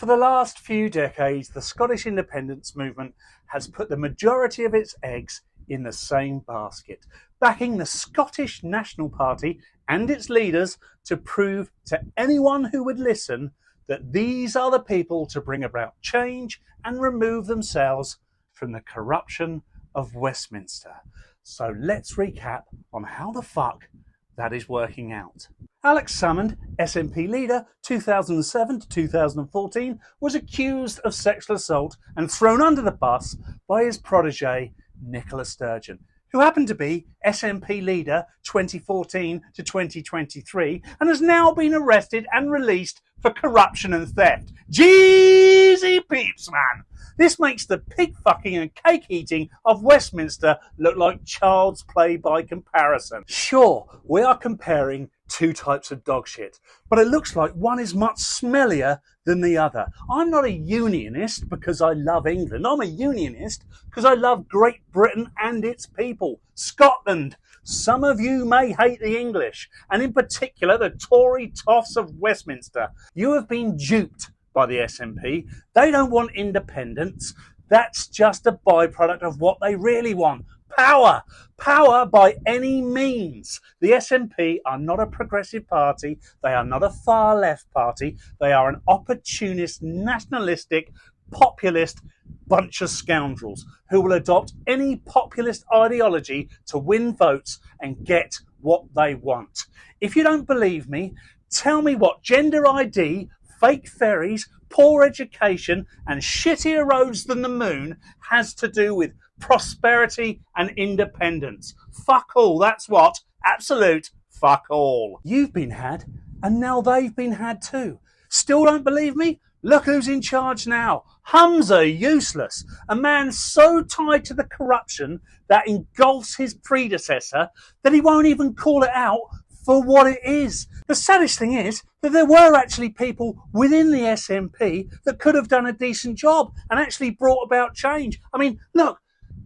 For the last few decades, the Scottish independence movement has put the majority of its eggs in the same basket, backing the Scottish National Party and its leaders to prove to anyone who would listen that these are the people to bring about change and remove themselves from the corruption of Westminster. So let's recap on how the fuck that is working out. Alex Salmond, SNP leader 2007 to 2014, was accused of sexual assault and thrown under the bus by his protege Nicola Sturgeon, who happened to be SNP leader 2014 to 2023 and has now been arrested and released for corruption and theft. Jeezy peeps, man! This makes the pig fucking and cake eating of Westminster look like child's play by comparison. Sure, we are comparing two types of dog shit, but it looks like one is much smellier than the other. I'm not a unionist because I love England. I'm a unionist because I love Great Britain and its people. Scotland. Some of you may hate the English, and in particular the Tory toffs of Westminster. You have been duped by the SNP. They don't want independence. That's just a byproduct of what they really want. Power. Power by any means. The SNP are not a progressive party. They are not a far left party. They are an opportunist, nationalistic, populist bunch of scoundrels who will adopt any populist ideology to win votes and get what they want. If you don't believe me, tell me what gender ID, fake ferries, poor education and shittier roads than the moon has to do with prosperity and independence. Fuck all, that's what. Absolute fuck all. You've been had, and now they've been had too. Still don't believe me? Look who's in charge now. Hums are useless. A man so tied to the corruption that engulfs his predecessor that he won't even call it out for what it is. The saddest thing is that there were actually people within the SNP that could have done a decent job and actually brought about change. I mean, look,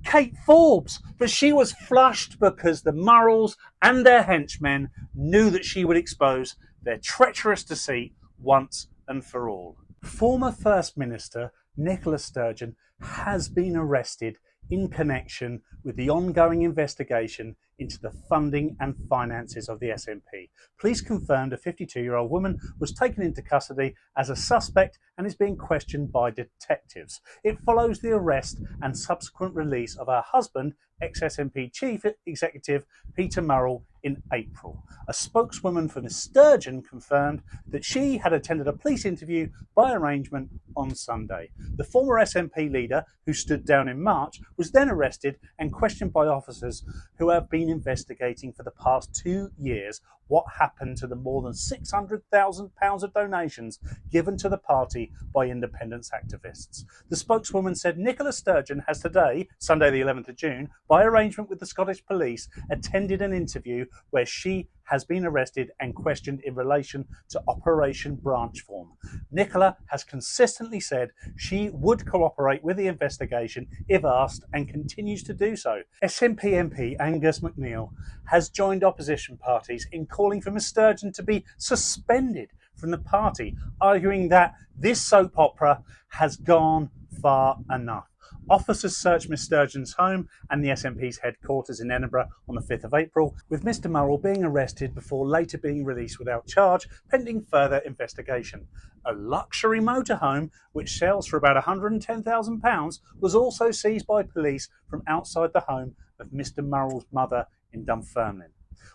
Kate Forbes, but she was flushed because the Murrells and their henchmen knew that she would expose their treacherous deceit once and for all. Former First Minister Nicola Sturgeon has been arrested in connection with the ongoing investigation into the funding and finances of the SNP. Police confirmed a 52-year-old woman was taken into custody as a suspect and is being questioned by detectives. It follows the arrest and subsequent release of her husband, ex-SNP Chief Executive Peter Murrell, in April. A spokeswoman for Ms Sturgeon confirmed that she had attended a police interview by arrangement on Sunday. The former SNP leader, who stood down in March, was then arrested and questioned by officers who have been investigating for the past 2 years what happened to the more than £600,000 of donations given to the party by independence activists. The spokeswoman said Nicola Sturgeon has today, Sunday the 11th of June, by arrangement with the Scottish Police, attended an interview where she has been arrested and questioned in relation to Operation Branchform. Nicola has consistently said she would cooperate with the investigation if asked and continues to do so. SNP MP Angus MacNeil has joined opposition parties in calling for Ms Sturgeon to be suspended from the party, arguing that this soap opera has gone far enough. Officers searched Ms Sturgeon's home and the SNP's headquarters in Edinburgh on the 5th of April, with Mr Murrell being arrested before later being released without charge, pending further investigation. A luxury motorhome, which sells for about £110,000, was also seized by police from outside the home of Mr Murrell's mother in Dunfermline.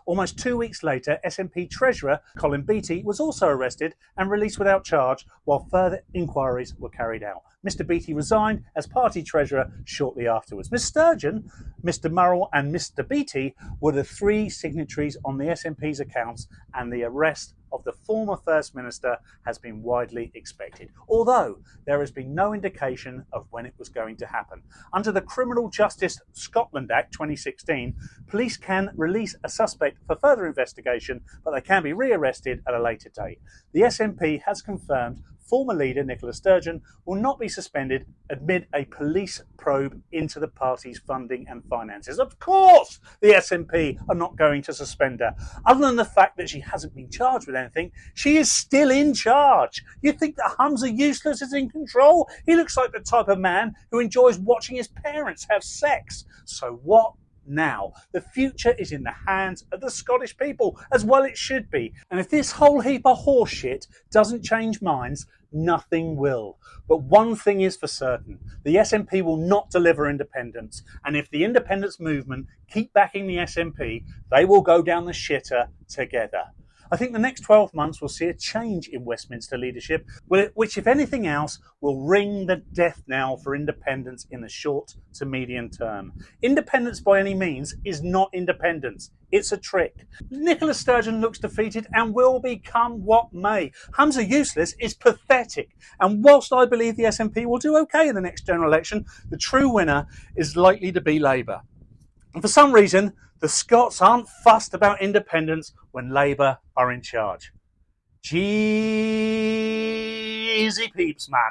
Almost 2 weeks later, SNP Treasurer Colin Beattie was also arrested and released without charge while further inquiries were carried out. Mr Beattie resigned as party treasurer shortly afterwards. Ms Sturgeon, Mr Murrell and Mr Beattie were the three signatories on the SNP's accounts, and the arrest of the former First Minister has been widely expected, although there has been no indication of when it was going to happen. Under the Criminal Justice Scotland Act 2016, police can release a suspect for further investigation, but they can be rearrested at a later date. The SNP has confirmed former leader Nicola Sturgeon will not be suspended amid a police probe into the party's funding and finances. Of course, the SNP are not going to suspend her. Other than the fact that she hasn't been charged with anything, she is still in charge. You think that Hamza Useless is in control? He looks like the type of man who enjoys watching his parents have sex. So what now? The future is in the hands of the Scottish people, as well it should be. And if this whole heap of horseshit doesn't change minds, nothing will. But one thing is for certain, the SNP will not deliver independence. And if the independence movement keep backing the SNP, they will go down the shitter together. I think the next 12 months will see a change in Westminster leadership, which, if anything else, will ring the death knell for independence in the short to medium term. Independence by any means is not independence. It's a trick. Nicola Sturgeon looks defeated and will become what may. Hamza Useless is pathetic. And whilst I believe the SNP will do okay in the next general election, the true winner is likely to be Labour. And for some reason, the Scots aren't fussed about independence when Labour are in charge. Jeezy peeps, man.